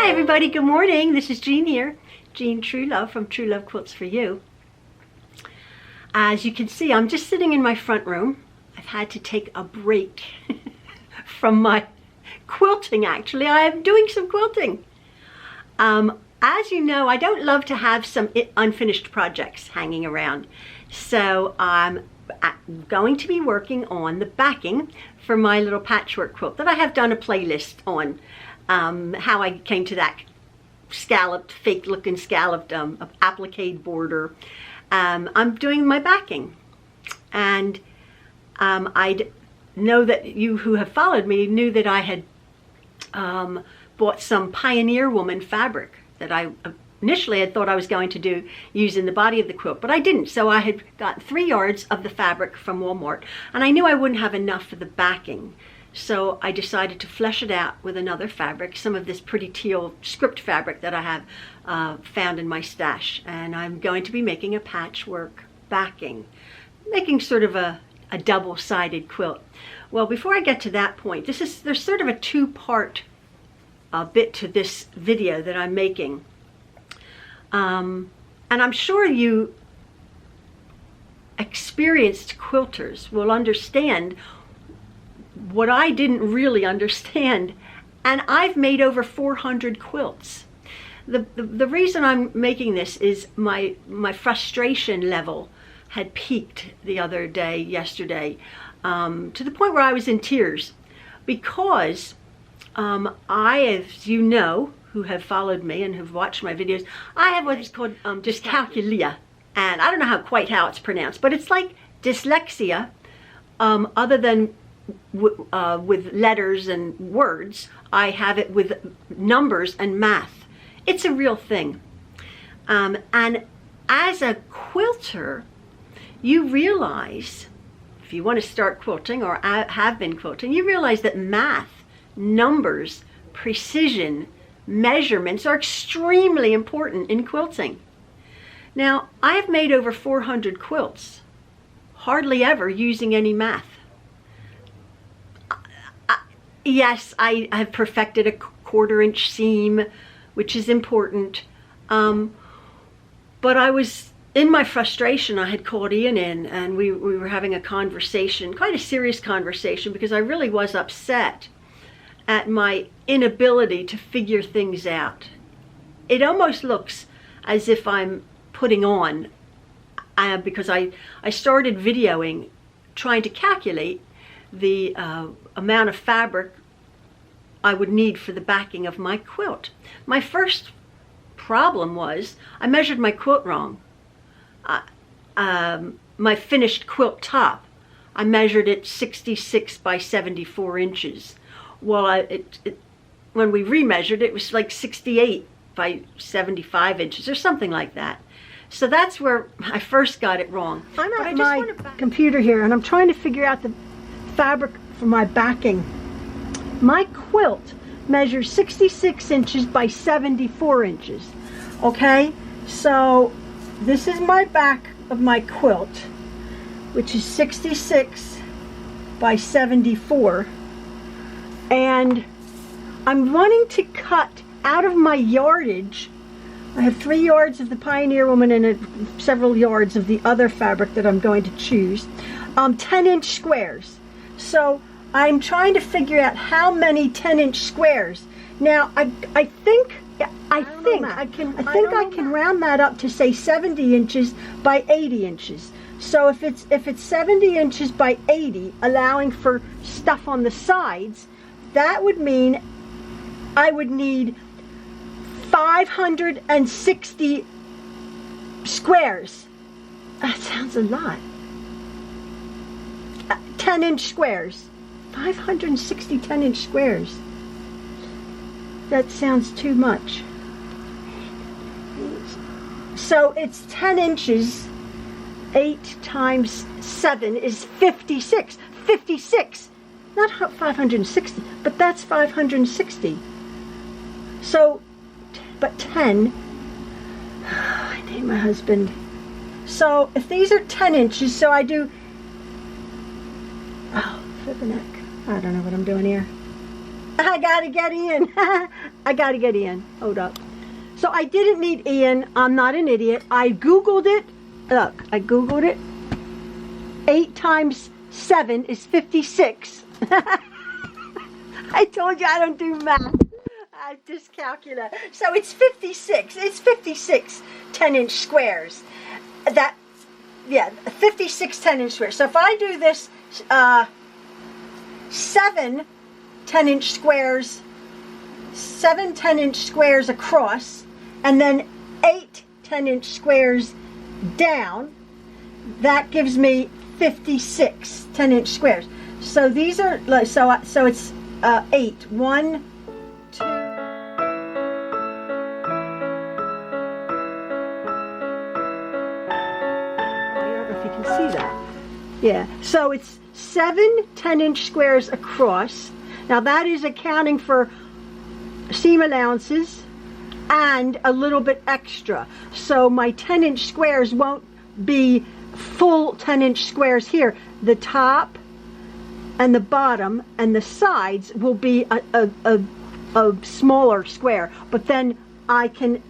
Hi everybody, good morning. This is Jean here, Jean Truelove from Truelove Quilts for You. As you can see, I'm just sitting in my front room. I've had to take a break from my quilting actually. I am doing some quilting. As you know, I don't love to have some unfinished projects hanging around. So I'm going to be working on the backing for my little patchwork quilt that I have done a playlist on. How I came to that scalloped, fake looking scalloped applique border. I'm doing my backing, and I know that you who have followed me knew that I had bought some Pioneer Woman fabric that I initially had thought I was going to use in the body of the quilt, but I didn't. So I had got 3 yards of the fabric from Walmart, and I knew I wouldn't have enough for the backing. So I decided to flesh it out with another fabric, some of this pretty teal script fabric that I have found in my stash. And I'm going to be making a patchwork backing, making sort of a double-sided quilt. Well, before I get to that point, there's sort of a two-part bit to this video that I'm making. And I'm sure you experienced quilters will understand what I didn't really understand, and I've made over 400 quilts. The reason I'm making this is my frustration level had peaked the other day, yesterday, to the point where I was in tears, because as you know, who have followed me and have watched my videos, I have what is called dyscalculia, and I don't know quite how it's pronounced, but it's like dyslexia, other than with letters and words. I have it with numbers and math. It's a real thing. And as a quilter, you realize, if you want to start quilting or have been quilting, you realize that math, numbers, precision, measurements are extremely important in quilting. Now, I've made over 400 quilts, hardly ever using any math. Yes, I have perfected a 1/4 inch seam, which is important. But I was, in my frustration, I had called Ian in, and we were having a conversation, quite a serious conversation, because I really was upset at my inability to figure things out. It almost looks as if I'm putting on, because I started videoing, trying to calculate the amount of fabric I would need for the backing of my quilt. My first problem was I measured my quilt wrong. My finished quilt top, I measured it 66 by 74 inches. Well, when we remeasured it was like 68 by 75 inches or something like that. So that's where I first got it wrong. I'm at my computer here, and I'm trying to figure out the fabric for my backing. My quilt measures 66 inches by 74 inches. Okay, so this is my back of my quilt, which is 66 by 74, and I'm wanting to cut out of my yardage. I have 3 yards of the Pioneer Woman and several yards of the other fabric that I'm going to choose, 10-inch squares. So I'm trying to figure out how many 10-inch squares. Now I think I can round that up to say 70 inches by 80 inches. So if it's 70 inches by 80, allowing for stuff on the sides, that would mean I would need 560 squares. That sounds a lot. 10-inch squares. 560 10-inch squares. That sounds too much. So it's 10 inches. 8 times 7 is 56. 56. Not 560, but that's 560. So, but 10. I need my husband. So if these are 10 inches, so I do, oh, flip the neck. I don't know what I'm doing here. I gotta get in. I gotta get Ian. Hold up. So I didn't need Ian. I'm not an idiot. I Googled it. Look, I Googled it. 8 times 7 is 56. I told you I don't do math. I just calculate. So it's 56. It's 56 10-inch squares. That, yeah, 56 10-inch squares. So if I do this 7 10-inch squares, 7 10-inch squares across, and then 8 10-inch squares down, that gives me 56 10-inch squares. So these are, so it's 8. 1, 2. I don't know if you can see that. Yeah, so it's 7 10-inch squares across. Now that is accounting for seam allowances and a little bit extra. So my 10-inch squares won't be full 10-inch squares here. The top and the bottom and the sides will be a smaller square, but then I can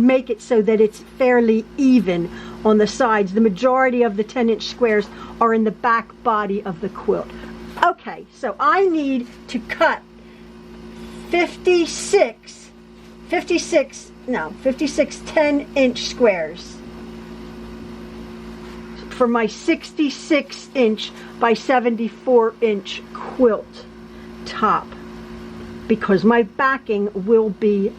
make it so that it's fairly even on the sides. The majority of the 10-inch squares are in the back body of the quilt. Okay, so I need to cut 56 10-inch squares for my 66-inch by 74-inch quilt top, because my backing will be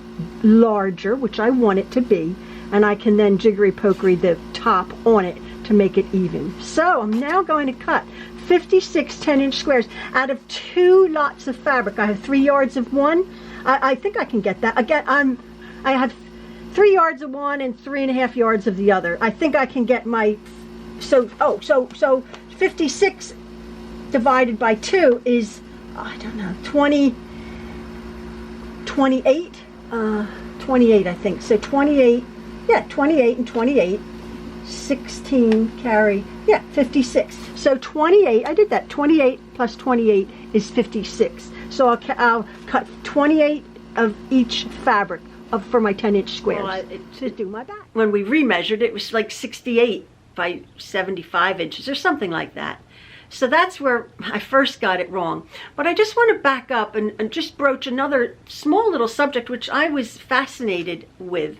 larger, which I want it to be, and I can then jiggery-pokery the top on it to make it even. So I'm now going to cut 56 10-inch squares out of 2 lots of fabric. I have 3 yards of one. I think I can get that. Again, I have 3 yards of one and 3.5 yards of the other. I think I can get my, so 56 divided by 2 is, I don't know, 28, 28 I think. So 28, yeah, 28 and 28, 16 carry, yeah, 56. So 28, I did that, 28 plus 28 is 56. So I'll cut 28 of each fabric for my 10-inch squares to do my back. When we remeasured, it was like 68 by 75 inches or something like that. So that's where I first got it wrong. But I just want to back up and just broach another small little subject which I was fascinated with.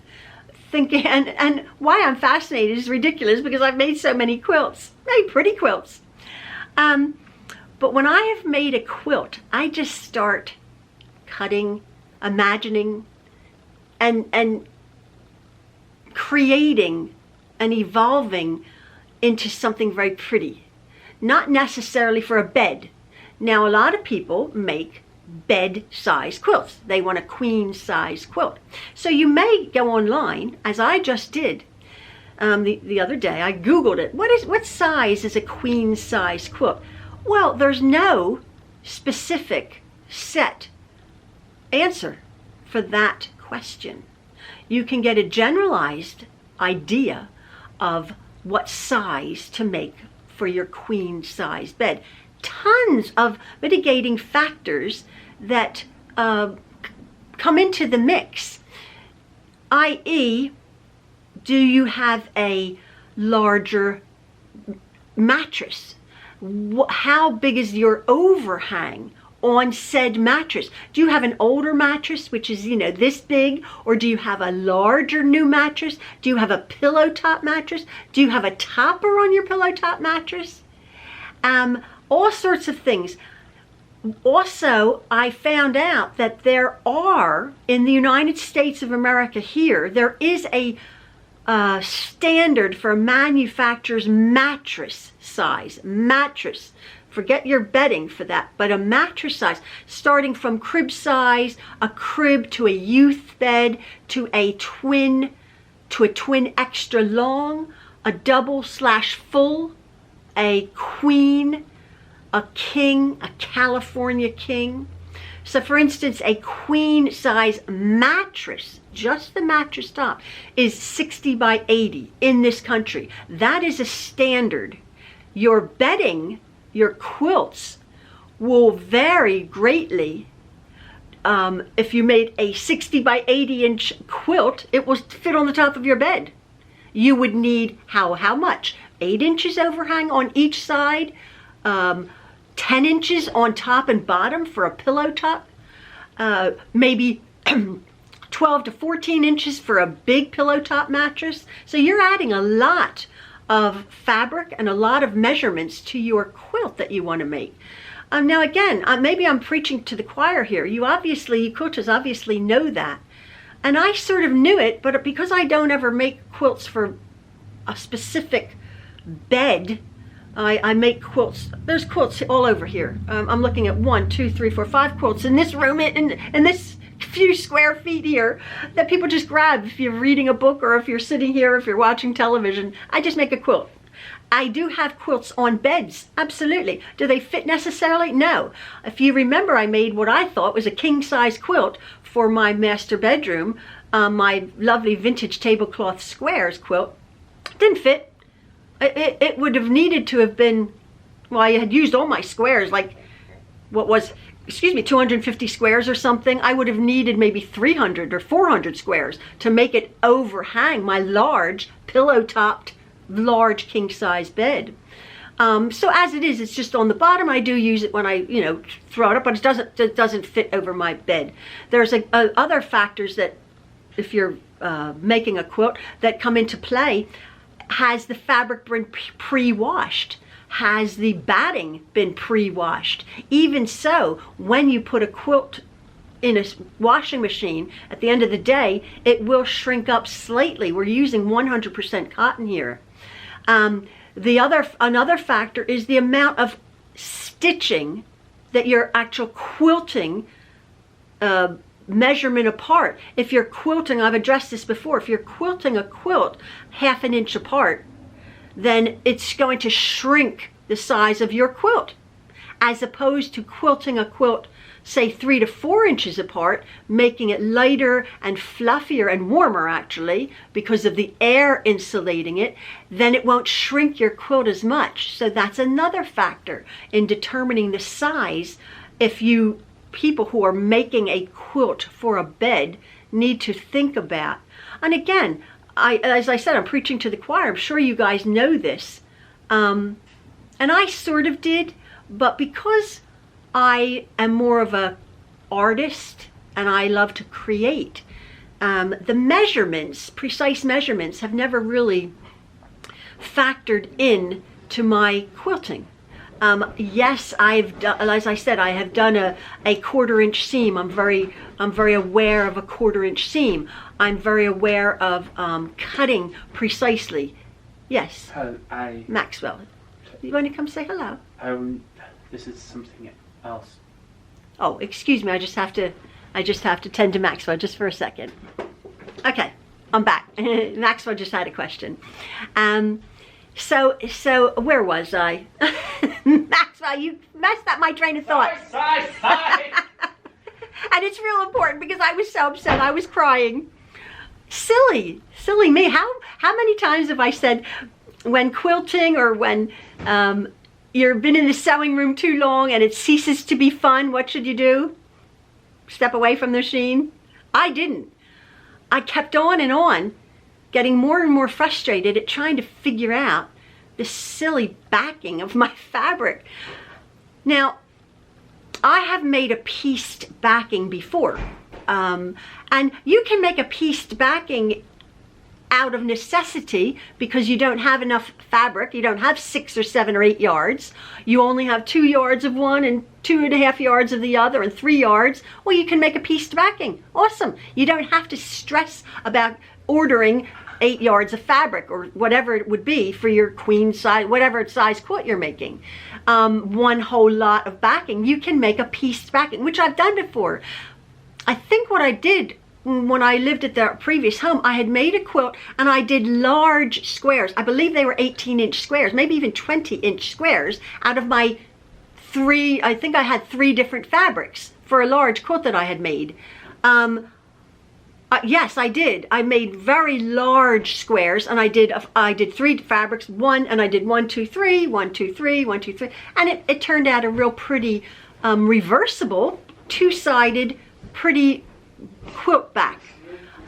Thinking, and why I'm fascinated is ridiculous, because I've made so many quilts, made pretty quilts. But when I have made a quilt, I just start cutting, imagining, and creating and evolving into something very pretty. Not necessarily for a bed. Now, a lot of people make bed-size quilts. They want a queen-size quilt. So you may go online, as I just did the other day. I Googled it. What size is a queen-size quilt? Well, there's no specific set answer for that question. You can get a generalized idea of what size to make for your queen-size bed. Tons of mitigating factors that come into the mix, i.e., do you have a larger mattress? How big is your overhang on said mattress? Do you have an older mattress, which is, you know, this big, or do you have a larger new mattress? Do you have a pillow top mattress? Do you have a topper on your pillow top mattress? All sorts of things. Also, I found out that there are, in the United States of America here, there is a standard for a manufacturer's mattress size. Mattress. Forget your bedding for that, but a mattress size, starting from crib size, a crib to a youth bed, to a twin extra long, a double/full, a queen, a king, a California king. So for instance, a queen size mattress, just the mattress top, is 60 by 80 in this country. That is a standard. Your bedding, your quilts will vary greatly if you made a 60 by 80 inch quilt, it will fit on the top of your bed. You would need how much? 8 inches overhang on each side, 10 inches on top and bottom for a pillow top, maybe 12 to 14 inches for a big pillow top mattress. So you're adding a lot of fabric and a lot of measurements to your quilt that you want to make. Now again, maybe I'm preaching to the choir here. You quilters obviously know that. And I sort of knew it, but because I don't ever make quilts for a specific bed, I make quilts. There's quilts all over here. I'm looking at 1, 2, 3, 4, 5 quilts in this room, in this few square feet here, that people just grab if you're reading a book or if you're sitting here, if you're watching television. I just make a quilt. I do have quilts on beds, absolutely. Do they fit necessarily? No. If you remember, I made what I thought was a king-size quilt for my master bedroom, my lovely vintage tablecloth squares quilt. Didn't fit. It would have needed to have been, well, I had used all my squares, like what was, 250 squares or something. I would have needed maybe 300 or 400 squares to make it overhang my large pillow-topped, large king-size bed. So as it is, it's just on the bottom. I do use it when I, throw it up, but it doesn't fit over my bed. There's other factors that, if you're making a quilt, that come into play. Has the fabric been pre-washed? Has the batting been pre-washed? Even so, when you put a quilt in a washing machine, at the end of the day, it will shrink up slightly. We're using 100% cotton here. Another factor is the amount of stitching that your actual quilting measurement apart. If you're quilting, I've addressed this before, if you're quilting a quilt 1/2 inch apart, then it's going to shrink the size of your quilt, as opposed to quilting a quilt, say 3 to 4 inches apart, making it lighter and fluffier and warmer actually, because of the air insulating it. Then it won't shrink your quilt as much. So that's another factor in determining the size. If you people who are making a quilt for a bed need to think about. And again, as I said, I'm preaching to the choir. I'm sure you guys know this. And I sort of did, but because I am more of an artist and I love to create, the measurements, precise measurements, have never really factored in to my quilting. Yes, I've done, as I said, I have done a 1/4 inch seam. I'm very aware of a 1/4 inch seam. I'm very aware of cutting precisely. Yes, Maxwell, you want to come say hello? This is something else. Oh, excuse me. I just have to tend to Maxwell just for a second. Okay, I'm back. Maxwell just had a question. So where was I? Maxwell, you messed up my train of thought. And it's real important because I was so upset. I was crying. Silly me. How many times have I said, when quilting or when you've been in the sewing room too long and it ceases to be fun, what should you do? Step away from the machine? I didn't. I kept on, getting more and more frustrated at trying to figure out the silly backing of my fabric. Now, I have made a pieced backing before, and you can make a pieced backing out of necessity because you don't have enough fabric. You don't have 6 or 7 or 8 yards. You only have 2 yards of one and 2.5 yards of the other and 3 yards. Well, you can make a pieced backing. Awesome. You don't have to stress about ordering 8 yards of fabric or whatever it would be for your queen size, whatever size quilt you're making. One whole lot of backing. You can make a pieced backing, which I've done before. I think what I did when I lived at the previous home, I had made a quilt and I did large squares. I believe they were 18-inch squares, maybe even 20-inch squares out of my 3, I think I had 3 different fabrics for a large quilt that I had made. Yes, I did. I made very large squares, and I did 3 fabrics, and I did 1, 2, 3, 1, 2, 3, 1, 2, 3, and it turned out a real pretty reversible 2-sided pretty quilt back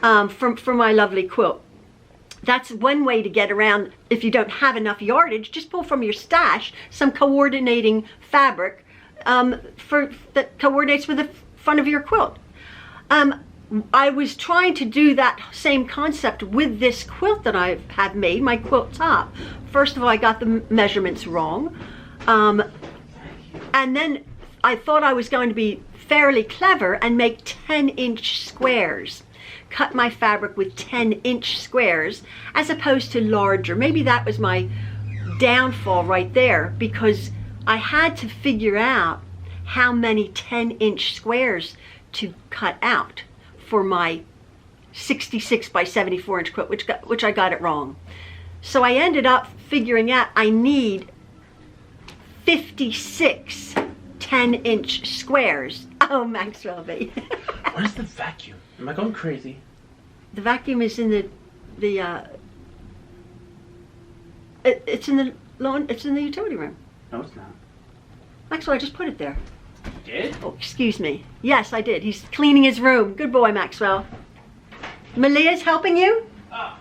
for my lovely quilt. That's one way to get around. If you don't have enough yardage, just pull from your stash some coordinating fabric that coordinates with the front of your quilt. I was trying to do that same concept with this quilt that I have made, my quilt top. First of all, I got the measurements wrong. And then I thought I was going to be fairly clever and make 10-inch squares. Cut my fabric with 10-inch squares as opposed to larger. Maybe that was my downfall right there, because I had to figure out how many 10-inch squares to cut out for my 66 by 74 inch quilt, which I got it wrong. So I ended up figuring out I need 56 10-inch squares. Oh, Maxwell, baby. Where's the vacuum? Am I going crazy? The vacuum is in it's in the utility room. No, it's not. Maxwell, I just put it there. You did? Oh, excuse me. Yes, I did. He's cleaning his room. Good boy, Maxwell. Malia's helping you? Oh.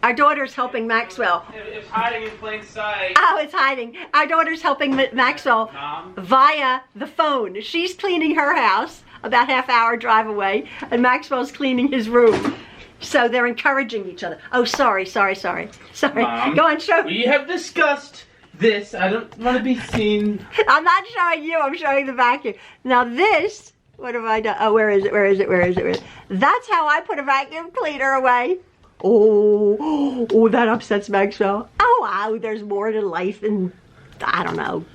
Our daughter's helping Maxwell. It's hiding in plain sight. Oh, it's hiding. Our daughter's helping Maxwell Mom? via the phone. She's cleaning her house, about half-hour drive away, and Maxwell's cleaning his room. So they're encouraging each other. Oh, sorry. Mom, Go on, show. we have discussed this. I don't want to be seen. I'm not showing you. I'm showing the vacuum. Now this, what have I done? Oh, where is it? That's how I put a vacuum cleaner away. Oh, that upsets Maxwell. Oh, wow, there's more to life than, I don't know,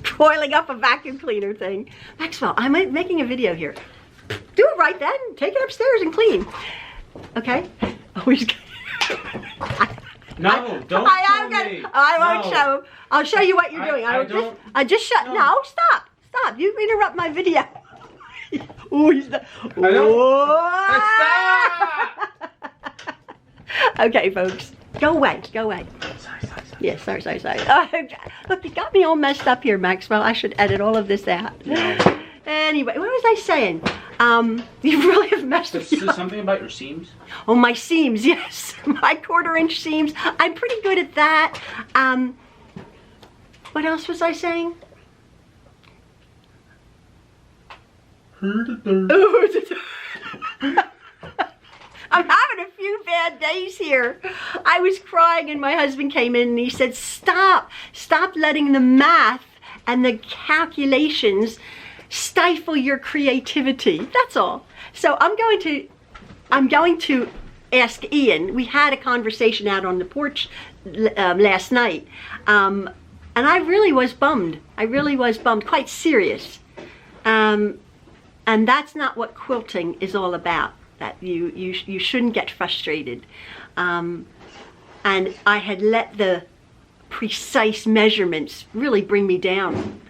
coiling up a vacuum cleaner thing. Maxwell, I'm making a video here. Do it right then. Take it upstairs and clean. Okay? Always. No, don't show me. I won't show. I'll show you what you're doing. I just shut. No, stop. You interrupt my video. Oh, he's the. Stop! Okay, folks, go away. Sorry. Yeah, sorry. Look, you got me all messed up here, Maxwell. I should edit all of this out. No. Anyway, what was I saying? You really have messed me up. Is this something about your seams? Oh, my seams, yes. My 1/4-inch seams. I'm pretty good at that. What else was I saying? I'm having a few bad days here. I was crying and my husband came in and he said, stop letting the math and the calculations stifle your creativity. That's all. So I'm going to ask Ian. We had a conversation out on the porch last night. And I really was bummed. Quite serious. And that's not what quilting is all about. That you shouldn't get frustrated. And I had let the precise measurements really bring me down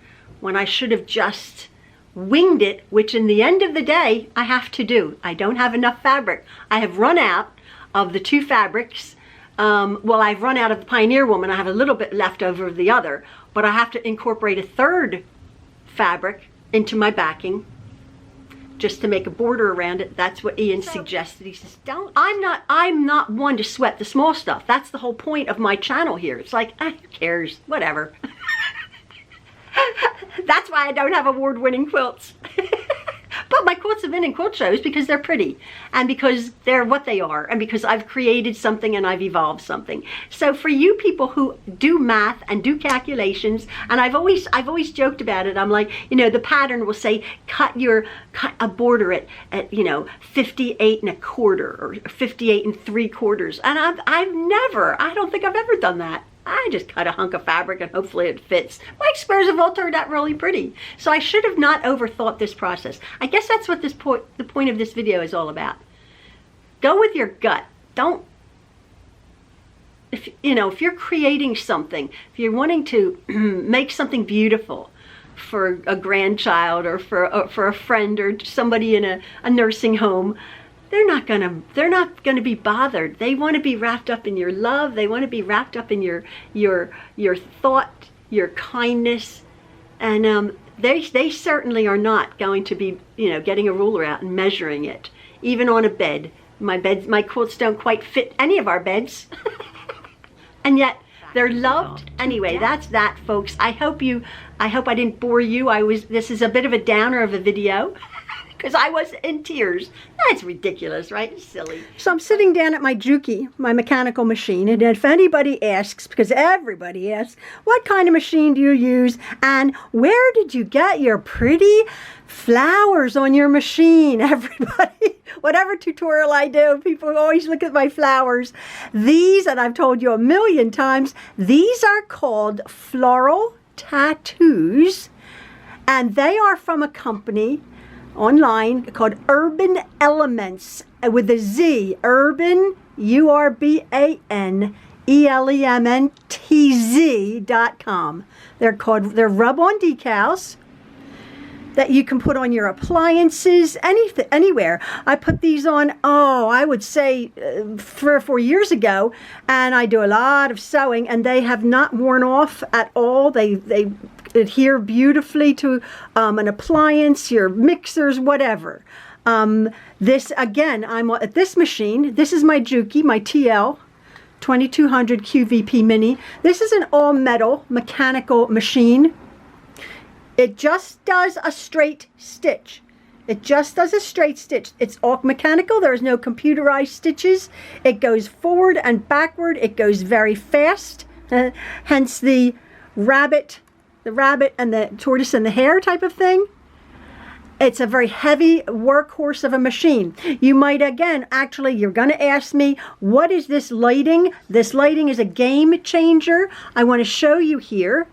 when I should have just winged it, which in the end of the day I have to do. I don't have enough fabric. I have run out of the 2 fabrics. Well, I've run out of the Pioneer Woman. I have a little bit left over of the other, but I have to incorporate a 3rd fabric into my backing just to make a border around it. That's what Ian suggested. He says, I'm not one to sweat the small stuff. That's the whole point of my channel here. It's like, who cares? Whatever. That's why I don't have award-winning quilts. But my quilts have been in quilt shows because they're pretty and because they're what they are and because I've created something and I've evolved something. So for you people who do math and do calculations, and I've always joked about it. I'm like, you know, the pattern will say cut a border at 58 1/4 or 58 3/4, and I don't think I've ever done that. I just cut a hunk of fabric and hopefully it fits. My squares have all turned out really pretty. So I should have not overthought this process. I guess that's what the point of this video is all about. Go with your gut. Don't, if you're creating something, if you're wanting to make something beautiful for a grandchild or for a friend or somebody in a nursing home, they're not gonna be bothered. They want to be wrapped up in your love. They want to be wrapped up in your thought, your kindness, and they certainly are not going to be, you know, getting a ruler out and measuring it, even on a bed. My quilts don't quite fit any of our beds. And yet they're loved. Anyway, that's that, folks. I hope I didn't bore you. This is a bit of a downer of a video because I was in tears. That's ridiculous, right? It's silly. So I'm sitting down at my Juki, my mechanical machine, and if anybody asks, because everybody asks, what kind of machine do you use and where did you get your pretty flowers on your machine? Everybody, whatever tutorial I do, people always look at my flowers. These, and I've told you a million times, these are called floral tattoos, and they are from a company online called Urban Elements with a Z. Urban, URBAN, they're rub-on decals that you can put on your appliances, anywhere. I put these on, I would say 3 or 4 years ago, and I do a lot of sewing, and they have not worn off at all. They adhere beautifully to an appliance, your mixers, whatever. This, again, I'm at this machine. This is my Juki, my TL 2200 QVP Mini. This is an all-metal mechanical machine. It just does a straight stitch. It just does a straight stitch. It's all mechanical. There's no computerized stitches. It goes forward and backward. It goes very fast. Hence the rabbit and the tortoise and the hare type of thing. It's a very heavy workhorse of a machine. You might, again, actually, you're going to ask me, what is this lighting? This lighting is a game changer. I want to show you here.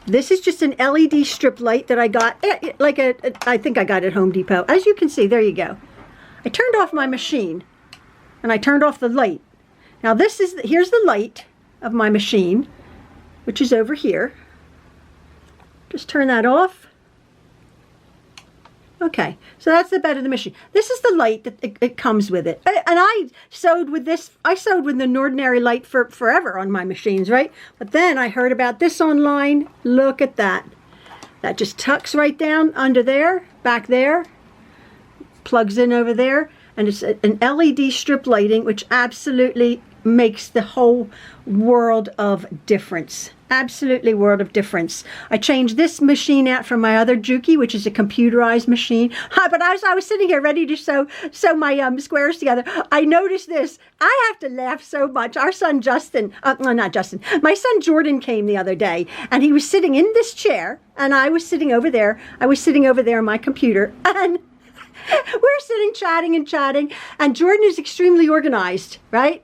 This is just an LED strip light that I got, I think I got at Home Depot. As you can see, there you go. I turned off my machine, and I turned off the light. Now here's the light of my machine, which is over here. Just turn that off. Okay, so that's the bed of the machine. This is the light that it comes with it. And I sewed with this. I sewed with an ordinary light for forever on my machines, right? But then I heard about this online. Look at that. That just tucks right down under there, back there, plugs in over there, and it's an LED strip lighting, which absolutely makes the whole world of difference. Absolutely world of difference. I changed this machine out from my other Juki, which is a computerized machine. But as I was sitting here ready to sew my squares together, I noticed this. I have to laugh so much. Our son Justin, no, not Justin, my son Jordan came the other day, and he was sitting in this chair, and I was sitting over there. I was sitting over there on my computer, and we're sitting chatting, and Jordan is extremely organized, right?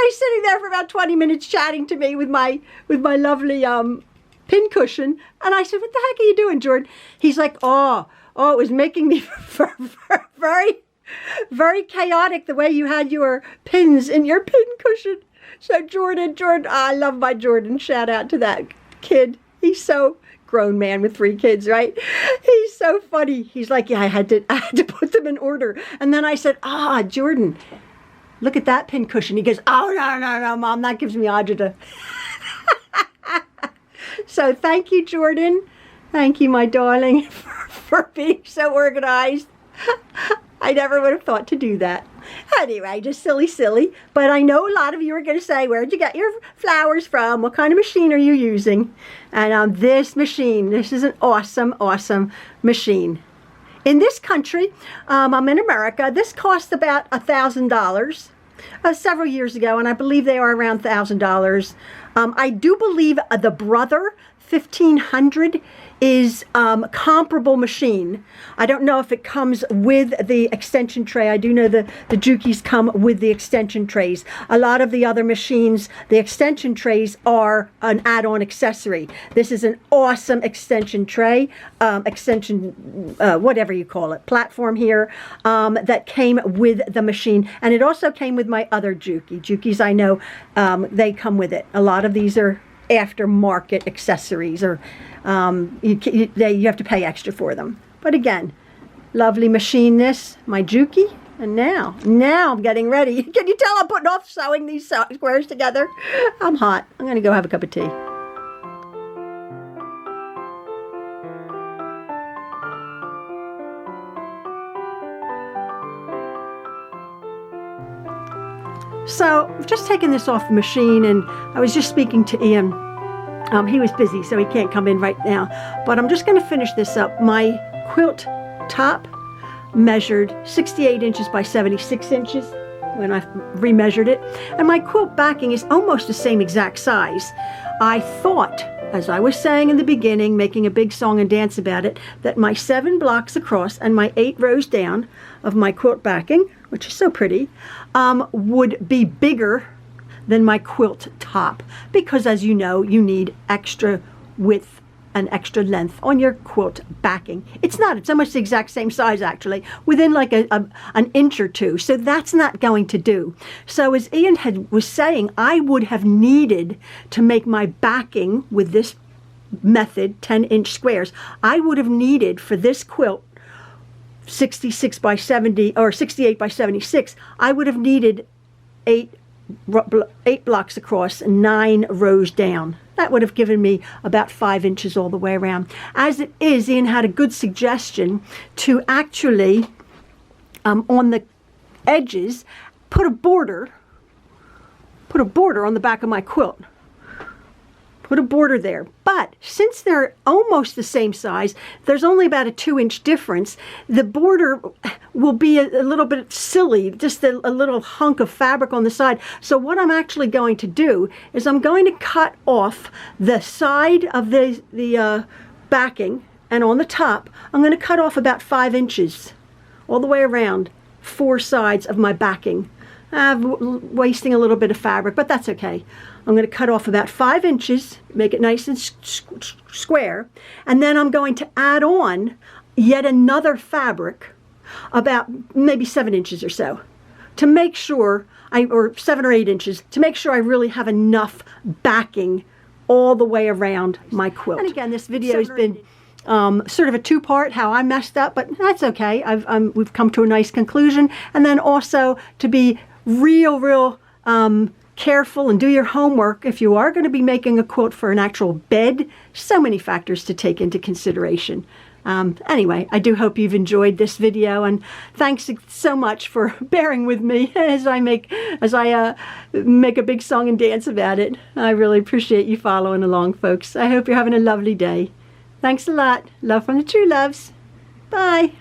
He's sitting there for about 20 minutes chatting to me with my lovely pin cushion, and I said, "What the heck are you doing, Jordan?" He's like, "Oh, it was making me very, very chaotic the way you had your pins in your pin cushion." So Jordan, I love my Jordan. Shout out to that kid. He's so grown man with 3 kids, right? He's so funny. He's like, "Yeah, I had to put them in order," and then I said, Jordan, look at that pin cushion. He goes, "Oh, no, Mom, that gives me agita." So thank you, Jordan. Thank you, my darling, for being so organized. I never would have thought to do that. Anyway, just silly. But I know a lot of you are going to say, where'd you get your flowers from? What kind of machine are you using? And this machine, this is an awesome, awesome machine. In this country, I'm in America, this cost about $1,000 several years ago, and I believe they are around $1,000. I do believe the Brother 1500 is comparable machine. I don't know if it comes with the extension tray. I do know the Jukis come with the extension trays. A lot of the other machines, the extension trays are an add-on accessory. This is an awesome extension tray, whatever you call it, platform here, that came with the machine. And it also came with my other Juki. Jukis, I know, they come with it. A lot of these are aftermarket accessories, or you have to pay extra for them. But again, lovely machine this, my Juki. And now I'm getting ready. Can you tell I'm putting off sewing these squares together? I'm hot. I'm gonna go have a cup of tea. So I've just taken this off the machine, and I was just speaking to Ian. He was busy, so he can't come in right now. But I'm just going to finish this up. My quilt top measured 68 inches by 76 inches when I remeasured it. And my quilt backing is almost the same exact size. I thought, as I was saying in the beginning, making a big song and dance about it, that my 7 blocks across and my 8 rows down of my quilt backing, which is so pretty, would be bigger than my quilt top, because as you know, you need extra width and extra length on your quilt backing. It's almost the exact same size, actually, within like an inch or two. So that's not going to do. So as Ian was saying, I would have needed to make my backing with this method, 10-inch squares. I would have needed for this quilt 66 by 70 or 68 by 76. I would have needed 8 blocks across and 9 rows down. That would have given me about 5 inches all the way around. As it is, Ian had a good suggestion to actually, on the edges, put a border on the back of my quilt. Put a border there. But since they're almost the same size, there's only about a 2-inch difference. The border will be a little bit silly, just a little hunk of fabric on the side. So what I'm actually going to do is I'm going to cut off the side of the backing, and on the top, I'm going to cut off about 5 inches all the way around 4 sides of my backing. I'm wasting a little bit of fabric, but that's okay. I'm going to cut off about 5 inches, make it nice and square, and then I'm going to add on yet another fabric about maybe 7 inches or so to make sure, or 7 or 8 inches, to make sure I really have enough backing all the way around my quilt. And again, this video has been sort of a 2-part, how I messed up, but that's okay. We've come to a nice conclusion. And then also to be real careful and do your homework if you are going to be making a quilt for an actual bed. So many factors to take into consideration. Anyway, I do hope you've enjoyed this video, and thanks so much for bearing with me as I make a big song and dance about it. I really appreciate you following along, folks. I hope you're having a lovely day. Thanks a lot. Love from the Trueloves. Bye.